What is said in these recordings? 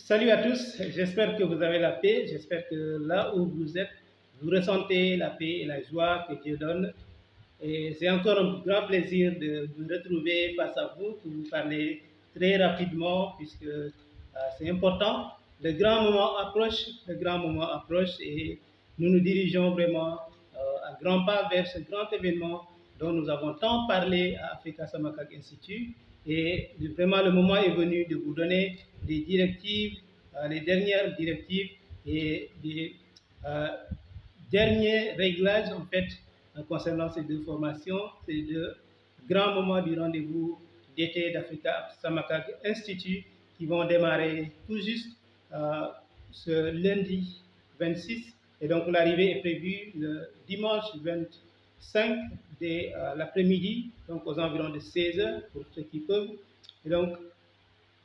Salut à tous, j'espère que vous avez la paix, j'espère que là où vous êtes, vous ressentez la paix et la joie que Dieu donne. Et c'est encore un grand plaisir de vous retrouver face à vous pour vous parler très rapidement puisque c'est important. Le grand moment approche et nous nous dirigeons vraiment à grands pas vers ce grand événement dont nous avons tant parlé à Africa Samakak Institute. Et vraiment, le moment est venu de vous donner des directives, les dernières directives et des euh, derniers réglages en fait concernant ces deux formations, ces deux grands moments du rendez-vous d'été d'Africa Samakag Institute qui vont démarrer tout juste ce lundi 26. Et donc l'arrivée est prévue le dimanche 25 dès l'après-midi, donc aux environs de 16 heures pour ceux qui peuvent. Et donc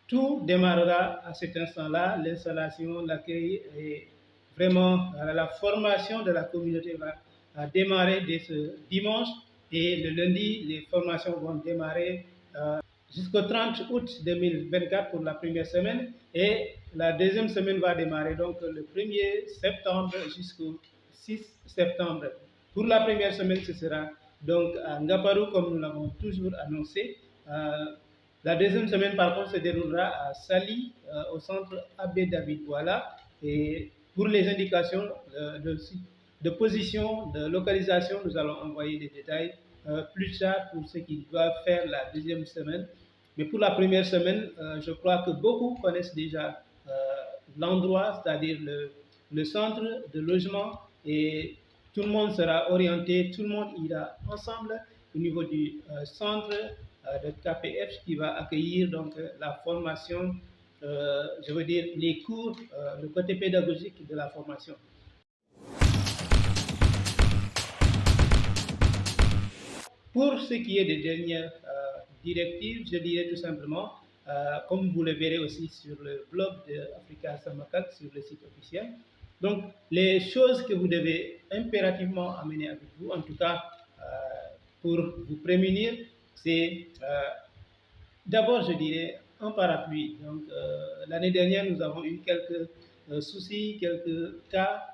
tout démarrera à cet instant-là, l'installation, l'accueil et vraiment la formation de la communauté va démarrer dès ce dimanche et le lundi, les formations vont démarrer jusqu'au 30 août 2024 pour la première semaine et la deuxième semaine va démarrer donc le 1er septembre jusqu'au 6 septembre. Pour la première semaine, ce sera donc à Ngaparou comme nous l'avons toujours annoncé. La deuxième semaine, par contre, se déroulera à Sali, au centre Abbé David Douala. Et pour les indications de position, de localisation, nous allons envoyer des détails plus tard pour ceux qui doivent faire la deuxième semaine. Mais pour la première semaine, je crois que beaucoup connaissent déjà l'endroit, c'est-à-dire le centre de logement, et tout le monde sera orienté, tout le monde ira ensemble au niveau du centre de KPF qui va accueillir donc la formation, je veux dire les cours, le côté pédagogique de la formation. Pour ce qui est des dernières directives, je dirais tout simplement, comme vous le verrez aussi sur le blog de Africa Samakak, sur le site officiel, donc les choses que vous devez impérativement amener avec vous, en tout cas pour vous prémunir, c'est d'abord, je dirais, un parapluie. Donc l'année dernière, nous avons eu quelques soucis, quelques cas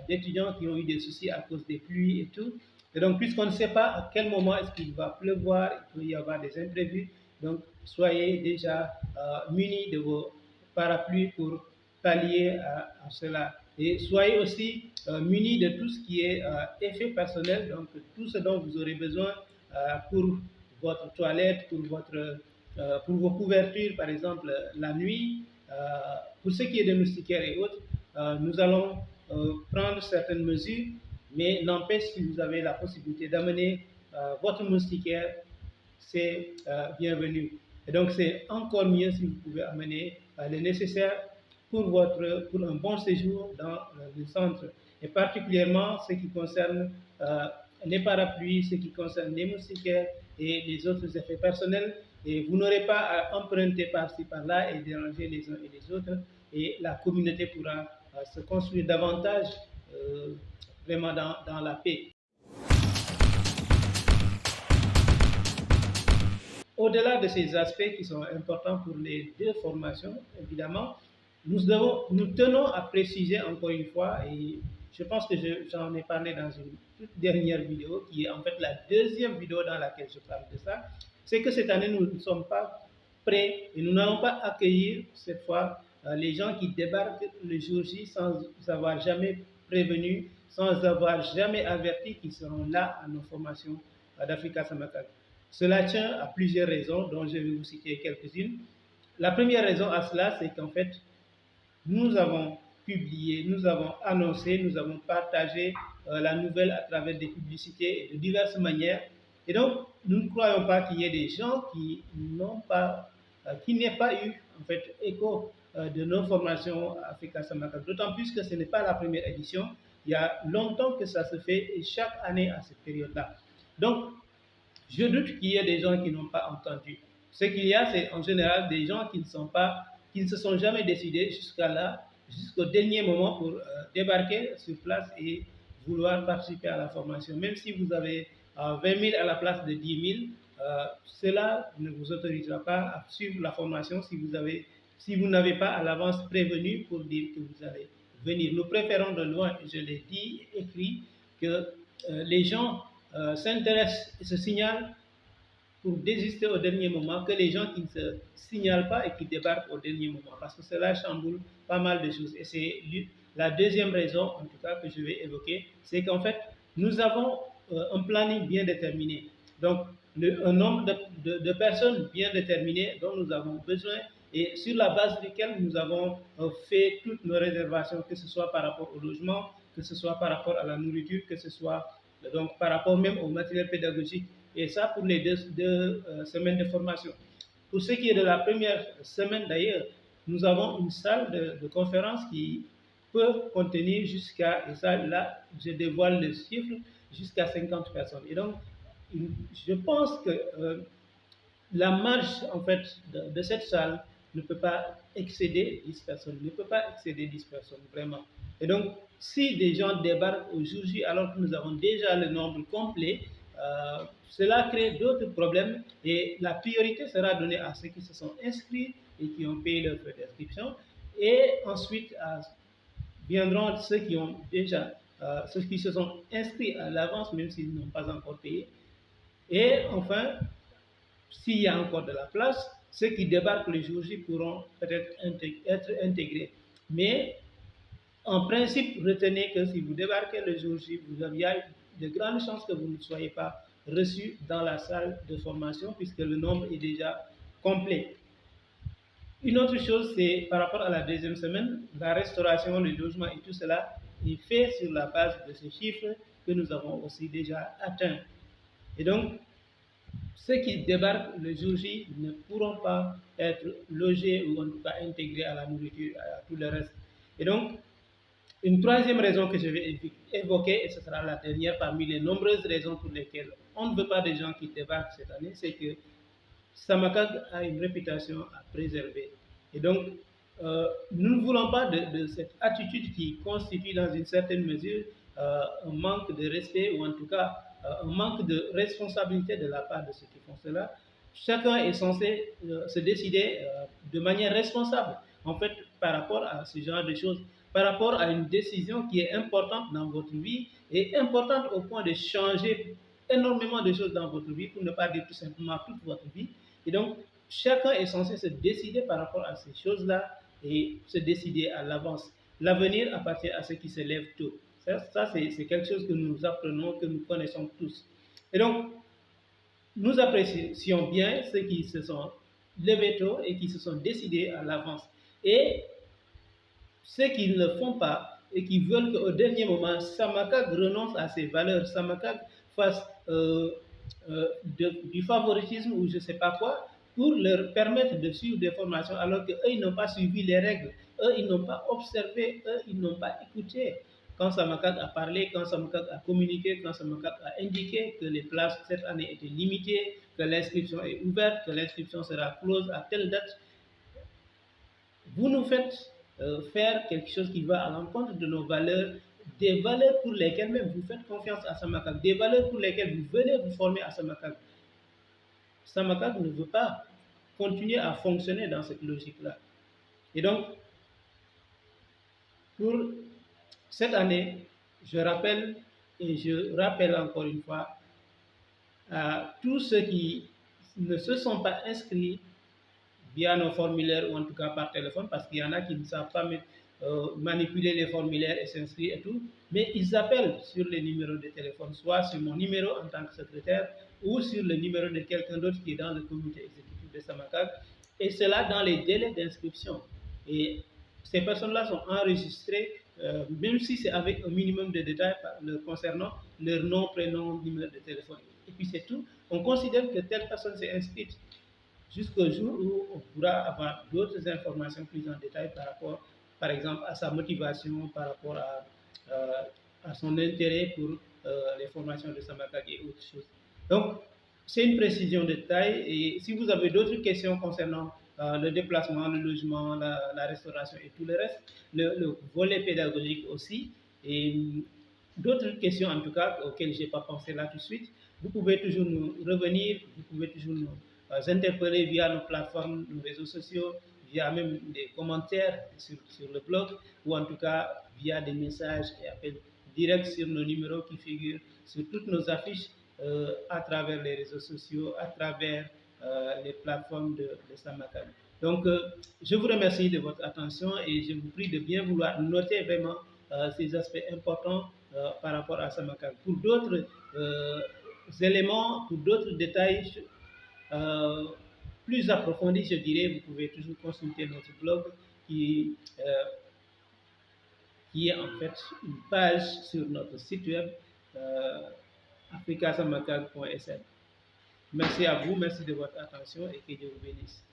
d'étudiants qui ont eu des soucis à cause des pluies et tout. Et donc, puisqu'on ne sait pas à quel moment est-ce qu'il va pleuvoir, il peut y avoir des imprévus, donc soyez déjà munis de vos parapluies pour pallier à cela. Et soyez aussi munis de tout ce qui est effet personnel, donc tout ce dont vous aurez besoin pour votre toilette, pour vos couvertures, par exemple, la nuit. Pour ce qui est des moustiquaires et autres, nous allons prendre certaines mesures, mais n'empêche, si vous avez la possibilité d'amener votre moustiquaire, c'est bienvenu. Et donc, c'est encore mieux si vous pouvez amener le nécessaire pour un bon séjour dans le centre. Et particulièrement ce qui concerne les parapluies, ce qui concerne les moustiquaires et les autres effets personnels. Et vous n'aurez pas à emprunter par-ci, par-là et déranger les uns et les autres. Et la communauté pourra se construire davantage vraiment dans la paix. Au-delà de ces aspects qui sont importants pour les deux formations, évidemment, nous tenons à préciser encore une fois, et je pense que j'en ai parlé dans une toute dernière vidéo, qui est en fait la deuxième vidéo dans laquelle je parle de ça, c'est que cette année, nous ne sommes pas prêts et nous n'allons pas accueillir cette fois les gens qui débarquent le jour J sans avoir jamais prévenu, sans avoir jamais averti qu'ils seront là à nos formations d'Africa Samakak. Cela tient à plusieurs raisons, dont je vais vous citer quelques-unes. La première raison à cela, c'est qu'en fait, nous avons publié, nous avons annoncé, nous avons partagé la nouvelle à travers des publicités et de diverses manières. Et donc, nous ne croyons pas qu'il y ait des gens qui n'aient pas eu en fait écho de nos formations Africa Samakak. D'autant plus que ce n'est pas la première édition. Il y a longtemps que ça se fait et chaque année à cette période-là. Donc, je doute qu'il y ait des gens qui n'ont pas entendu. Ce qu'il y a, c'est en général des gens qui ne se sont jamais décidés jusqu'au dernier moment pour débarquer sur place et vouloir participer à la formation. Même si vous avez 20 000 à la place de 10 000, cela ne vous autorisera pas à suivre la formation si vous avez si vous n'avez pas à l'avance prévenu pour dire que vous allez venir. Nous préférons de loin, je l'ai dit, écrit, que les gens s'intéressent et se signalent pour désister au dernier moment que les gens qui ne se signalent pas et qui débarquent au dernier moment, parce que cela chamboule pas mal de choses. Et c'est la deuxième raison, en tout cas, que je vais évoquer, c'est qu'en fait, nous avons un planning bien déterminé. Donc, un nombre de personnes bien déterminé dont nous avons besoin et sur la base duquel nous avons fait toutes nos réservations, que ce soit par rapport au logement, que ce soit par rapport à la nourriture, que ce soit donc par rapport même au matériel pédagogique. Et ça pour les deux semaines de formation. Pour ce qui est de la première semaine d'ailleurs, nous avons une salle de conférence qui peut contenir jusqu'à, et ça là, je dévoile le chiffre, jusqu'à 50 personnes. Et donc, je pense que la marge en fait de cette salle ne peut pas excéder 10 personnes, ne peut pas excéder 10 personnes, vraiment. Et donc, si des gens débarquent au jour J alors que nous avons déjà le nombre complet, cela crée d'autres problèmes et la priorité sera donnée à ceux qui se sont inscrits et qui ont payé leur frais d'inscription. Et ensuite, viendront ceux qui ont déjà, ceux qui se sont inscrits à l'avance, même s'ils n'ont pas encore payé. Et enfin, s'il y a encore de la place, ceux qui débarquent le jour J pourront peut-être être intégrés. Mais en principe, retenez que si vous débarquez le jour J, vous avez de grandes chances que vous ne soyez pas reçu dans la salle de formation puisque le nombre est déjà complet. Une autre chose, c'est par rapport à la deuxième semaine, la restauration, le logement et tout cela est fait sur la base de ces chiffres que nous avons aussi déjà atteints. Et donc, ceux qui débarquent le jour J ne pourront pas être logés ou en tout cas intégrés à la nourriture, à tout le reste. Et donc, une troisième raison que je vais évoquer, et ce sera la dernière parmi les nombreuses raisons pour lesquelles on ne veut pas de gens qui débarquent cette année, c'est que Samakag a une réputation à préserver. Et donc, nous ne voulons pas de cette attitude qui constitue dans une certaine mesure un manque de respect ou en tout cas un manque de responsabilité de la part de ceux qui font cela. Chacun est censé se décider de manière responsable, en fait, par rapport à ce genre de choses, par rapport à une décision qui est importante dans votre vie et importante au point de changer énormément de choses dans votre vie, pour ne pas dire tout simplement toute votre vie. Et donc, chacun est censé se décider par rapport à ces choses-là et se décider à l'avance. L'avenir appartient à ceux qui se lèvent tôt. Ça c'est quelque chose que nous apprenons, que nous connaissons tous. Et donc, nous apprécions bien ceux qui se sont levés tôt et qui se sont décidés à l'avance. Et ceux qui ne le font pas et qui veulent qu'au dernier moment, Samakag renonce à ses valeurs, Samakag fasse du favoritisme ou je ne sais pas quoi, pour leur permettre de suivre des formations alors qu'eux, ils n'ont pas suivi les règles, eux, ils n'ont pas observé, eux, ils n'ont pas écouté. Quand Samakag a parlé, quand Samakag a communiqué, quand Samakag a indiqué que les places cette année étaient limitées, que l'inscription est ouverte, que l'inscription sera close à telle date, vous nous faites faire quelque chose qui va à l'encontre de nos valeurs, des valeurs pour lesquelles même vous faites confiance à Samakag, des valeurs pour lesquelles vous venez vous former à Samakag. Samakag ne veut pas continuer à fonctionner dans cette logique-là. Et donc, pour cette année, je rappelle et je rappelle encore une fois à tous ceux qui ne se sont pas inscrits via nos formulaires ou en tout cas par téléphone, parce qu'il y en a qui ne savent pas manipuler les formulaires et s'inscrire et tout, mais ils appellent sur les numéros de téléphone, soit sur mon numéro en tant que secrétaire ou sur le numéro de quelqu'un d'autre qui est dans le comité exécutif de Samakag, et cela dans les délais d'inscription. Et ces personnes-là sont enregistrées, même si c'est avec un minimum de détails concernant leur nom, prénom, numéro de téléphone. Et puis c'est tout. On considère que telle personne s'est inscrite jusqu'au jour où on pourra avoir d'autres informations plus en détail par rapport, par exemple, à sa motivation, par rapport à son intérêt pour les formations de Samakag et autres choses. Donc, c'est une précision de taille et si vous avez d'autres questions concernant le déplacement, le logement, la restauration et tout le reste, le volet pédagogique aussi, et d'autres questions en tout cas auxquelles je n'ai pas pensé là tout de suite, vous pouvez toujours nous revenir, vous pouvez toujours nous interpeller via nos plateformes, nos réseaux sociaux, via même des commentaires sur le blog, ou en tout cas via des messages et appels directs sur nos numéros qui figurent sur toutes nos affiches à travers les réseaux sociaux, à travers les plateformes de Samakal. Donc, je vous remercie de votre attention et je vous prie de bien vouloir noter vraiment ces aspects importants par rapport à Samakal. Pour d'autres éléments, pour d'autres détails euh, plus approfondis, je dirais, vous pouvez toujours consulter notre blog qui, euh, qui est en fait une page sur notre site web africasamakal.sn. Merci à vous, merci de votre attention et que Dieu vous bénisse.